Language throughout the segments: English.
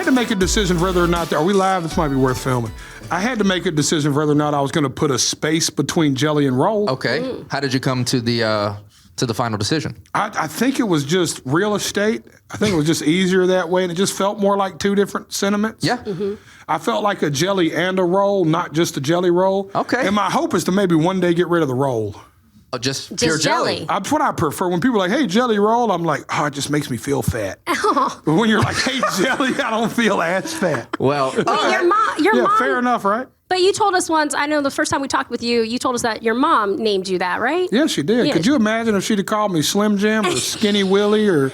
had to make a decision whether or not, are we live? This might be worth filming. I had to make a decision whether or not I was going to put a space between jelly and roll. Okay. How did you come to the final decision? I think it was just real estate. I think it was just easier that way, and it just felt more like two different sentiments. Yeah. I felt like a jelly and a roll, not just a jelly roll. Okay. And my hope is to maybe one day get rid of the roll. Oh, just pure jelly. That's what I prefer. When people are like, hey, jelly roll, I'm like, oh, it just makes me feel fat. But when you're like, hey, jelly, I don't feel as fat. Well, Wait, your mom. Fair enough, right? But you told us once, I know the first time we talked with you, you told us that your mom named you that, right? Yeah, she did. Yeah. Could you imagine if she'd have called me Slim Jim or Skinny Willie or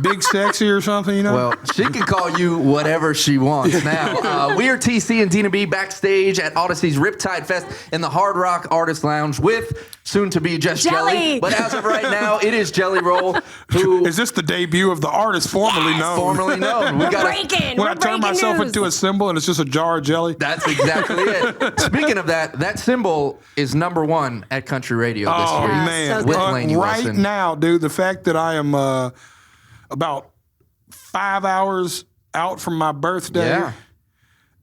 Big Sexy or something, you know? Well, she can call you whatever she wants now. We are TC and Dina B backstage at Audacy's Riptide Fest in the Hard Rock Artist Lounge with soon-to-be just Jelly. But as of right now, it is Jelly Roll. Who is this the debut of the artist formerly known? Formerly known. We're breaking. When I turn myself into a symbol and it's just a jar of jelly. That's exactly it. Speaking of that symbol is #1 at country radio this year. Yeah, Man, so with good. Lainey right Wilson. now, dude, the fact that I am about 5 hours out from my birthday Yeah.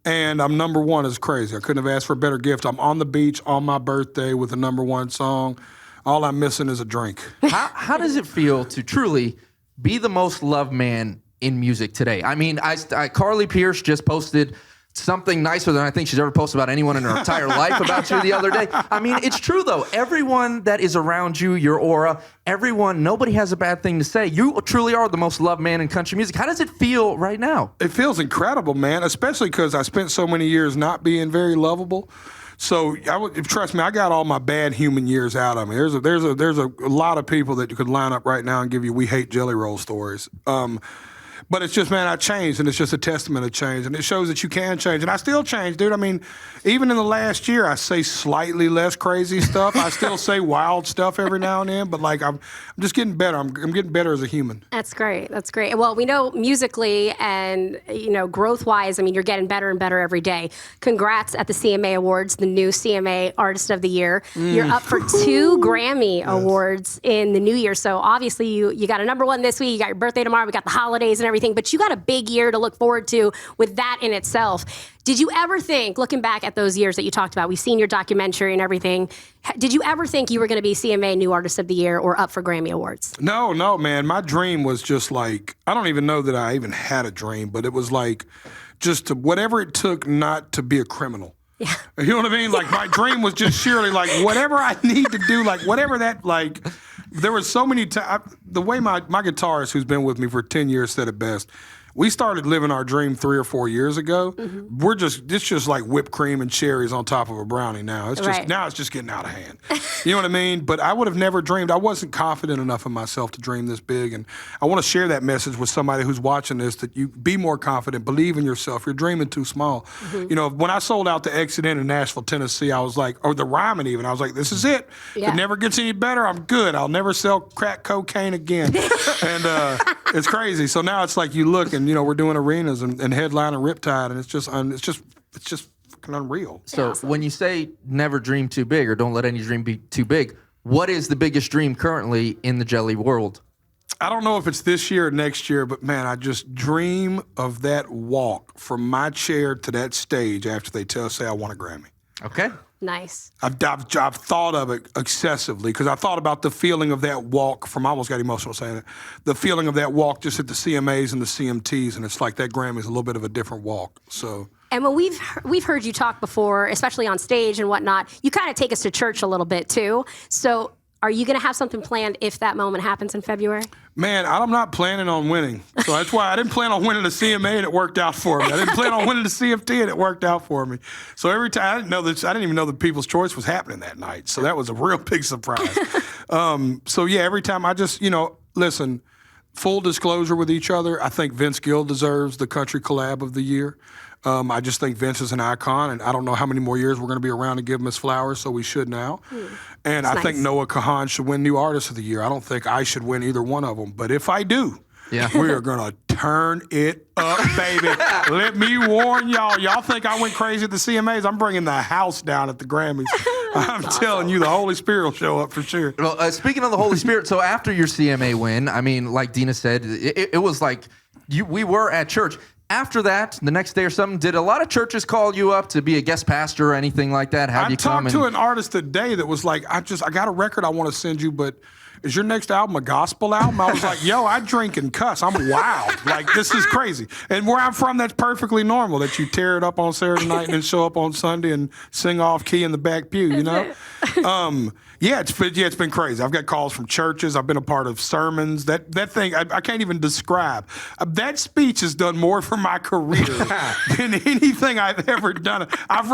and I'm #1 is crazy. I couldn't have asked for a better gift. I'm on the beach on my birthday with a #1 song. All I'm missing is a drink. How does it feel to truly be the most loved man in music today? I mean, Carly Pierce just posted something nicer than I think she's ever posted about anyone in her entire life about you the other day. I mean, it's true, though. Everyone that is around you, your aura, nobody has a bad thing to say. You truly are the most loved man in country music. How does it feel right now? It feels incredible, man, especially because I spent so many years not being very lovable. So trust me, I got all my bad human years out of me. There's a lot of people that you could line up right now and give you "we hate jelly roll" stories. But it's just, man, I changed, and it's just a testament of change, and it shows that you can change, and I still change, dude. I mean, even in the last year, I say slightly less crazy stuff. I still say wild stuff every now and then, but like I'm just getting better. I'm getting better as a human. That's great. That's great. Well, we know musically and, growth-wise, I mean, you're getting better and better every day. Congrats at the CMA Awards, the new CMA Artist of the Year. You're up for 2 Grammy Awards in the new year. So obviously you got a #1 this week. You got your birthday tomorrow. We got the holidays and everything. But you got a big year to look forward to with that in itself. Did you ever think, looking back at those years that you talked about, we've seen your documentary and everything, did you ever think you were going to be CMA New Artist of the Year or up for Grammy Awards? No, man. My dream was just like, I don't even know that I even had a dream, but it was like just whatever it took not to be a criminal. Yeah. You know what I mean? Like, my dream was just surely like whatever I need to do, like whatever that, like, there was so many times. The way my guitarist, who's been with me for 10 years, said it best. We started living our dream 3 or 4 years ago. It's just like whipped cream and cherries on top of a brownie now. It's just now it's just getting out of hand. You know what I mean? But I would have never dreamed. I wasn't confident enough in myself to dream this big. And I want to share that message with somebody who's watching this, that you be more confident, believe in yourself. You're dreaming too small. You know, when I sold out the Exit Inn in Nashville, Tennessee, I was like, or the Ryman even, I was like, this is it. Yeah. It never gets any better. I'm good. I'll never sell crack cocaine again. And it's crazy. So now it's like you look and, we're doing arenas and headlining Riptide, and it's just fucking unreal. So awesome. when you say never dream too big or don't let any dream be too big, what is the biggest dream currently in the jelly world? I don't know if it's this year or next year, but man, I just dream of that walk from my chair to that stage after they say I won a Grammy. Okay. Nice. I've thought of it excessively because I thought about the feeling of that walk I almost got emotional saying it, the feeling of that walk just at the CMAs and the CMTs, and it's like that Grammy's a little bit of a different walk. So. And when we've heard you talk before, especially on stage and whatnot, you kind of take us to church a little bit too. So are you going to have something planned if that moment happens in February? Man, I'm not planning on winning. So that's why I didn't plan on winning the CMA and it worked out for me. I didn't plan on winning the CFT and it worked out for me. So every time, I didn't even know the People's Choice was happening that night. So that was a real big surprise. So yeah, every time I just, listen, full disclosure with each other, I think Vince Gill deserves the Country Collab of the Year. I just think Vince is an icon, and I don't know how many more years we're going to be around to give him his flowers, so we should now. And I think Noah Kahan should win New Artist of the Year. I don't think I should win either one of them, but if I do, we are going to turn it up, baby. Let me warn y'all. Y'all think I went crazy at the CMAs? I'm bringing the house down at the Grammys. I'm telling you, the Holy Spirit will show up for sure. Well, speaking of the Holy Spirit, so after your CMA win, I mean, like Dina said, it was like we were at church. after that, the next day or something, did a lot of churches call you up to be a guest pastor or anything like that? Have I you come talked to an artist today that was like, I got a record I want to send you, but is your next album a gospel album? I was like, yo, I drink and cuss. I'm wild. Like, this is crazy. And where I'm from, that's perfectly normal, that you tear it up on Saturday night and then show up on Sunday and sing off key in the back pew, you know? It's been crazy. I've got calls from churches. I've been a part of sermons. That thing, I can't even describe. That speech has done more for my career than anything I've ever done. I've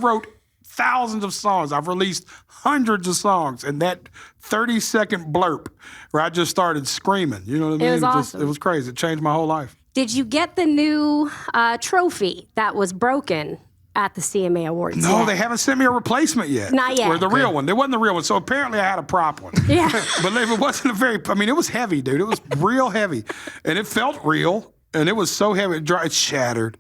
wrote thousands of songs. I've released hundreds of songs, and that 30-second blurb where I just started screaming, you know what I mean? It was awesome. It was crazy. It changed my whole life. Did you get the new trophy that was broken at the CMA Awards? No, yet? they haven't sent me a replacement yet. Not yet. Or the real one. It wasn't the real one. So apparently I had a prop one. Yeah. But it wasn't it was heavy, dude. It was real heavy. And it felt real. And it was so heavy, it shattered.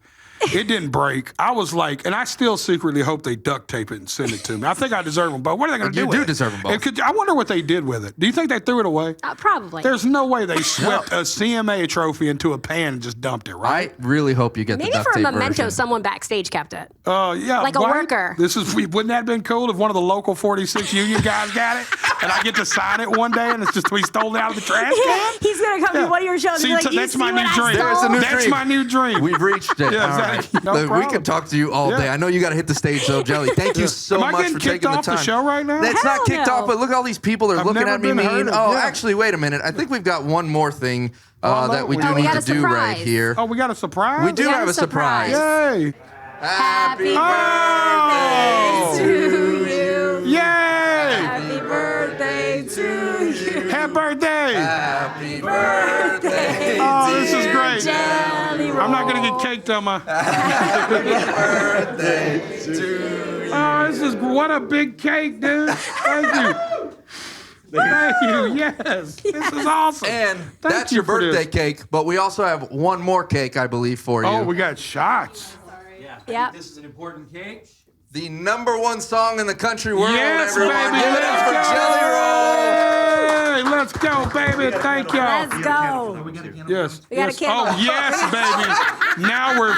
It didn't break. I was like, and I still secretly hope they duct tape it and send it to me. I think I deserve them both. What are they going to do with it? You do deserve them both. I wonder what they did with it. Do you think they threw it away? Probably. There's no way they swept a CMA trophy into a pan and just dumped it, right? I really hope you get Maybe the duct for a tape memento, version. someone backstage kept it. Yeah. Like a right? worker. Wouldn't that have been cool if one of the local 46 union guys got it and I get to sign it one day and it's just we stole it out of the trash can? He's going to come to one of your shows and be like, that's my new dream. There's a new That's dream. my new dream. We've reached it. Yeah, All right. exactly. No Look, we problem. could talk to you all day. Yeah. I know you got to hit the stage, though, Jelly. Thank you so Am I much getting for kicked taking the off time. the show right now? It's not Hell kicked no. off, but look, all these people are looking never at me been mean. heard of, Oh, yeah. actually, wait a minute. I think we've got one more thing that we do we need got to a do right surprise. here. Oh, we got a surprise? We do got have a a surprise. Yay. Happy Oh. birthday to you. Yay. Happy birthday to you. Happy birthday. Happy birthday. Oh, this is great. Jelly roll. I'm not going to get caked on my... birthday to Oh, what a big cake, dude. Thank you. Thank you. Yes. This is awesome. And Thank that's you your for this. birthday cake, but we also have one more cake, I believe, for you. Oh, we got shots. Yep. This is an important cake. The #1 song in the country world, Yes, everyone. baby. Give it up for Let's Jelly Roll. Hey, let's go, baby. Thank y'all. Let's go. Yes. We got a yes. candle. Oh, yes, baby. Now we're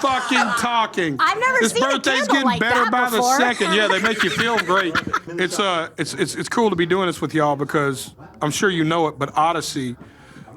fucking talking. I've never this seen a birthday's candle getting like better that by before. the second. Yeah, they make you feel great. It's cool to be doing this with y'all because I'm sure you know it, but Audacy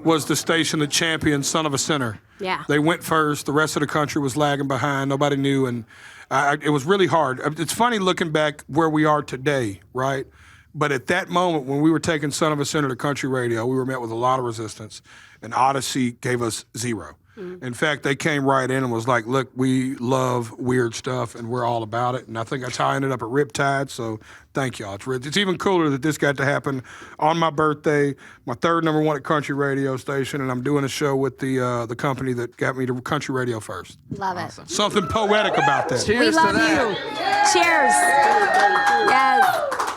was the station that championed Son of a Sinner. Yeah. They went first. The rest of the country was lagging behind. Nobody knew, and it was really hard. It's funny looking back where we are today, right? But at that moment, when we were taking Son of a Sinner to country radio, we were met with a lot of resistance, and Audacy gave us 0. In fact, they came right in and was like, look, we love weird stuff, and we're all about it. And I think that's how I ended up at Riptide, so thank y'all. It's even cooler that this got to happen on my birthday, my third #1 at country radio station, and I'm doing a show with the company that got me to country radio first. Love it. Something poetic about that. Cheers We to love that. you. Cheers. Yes.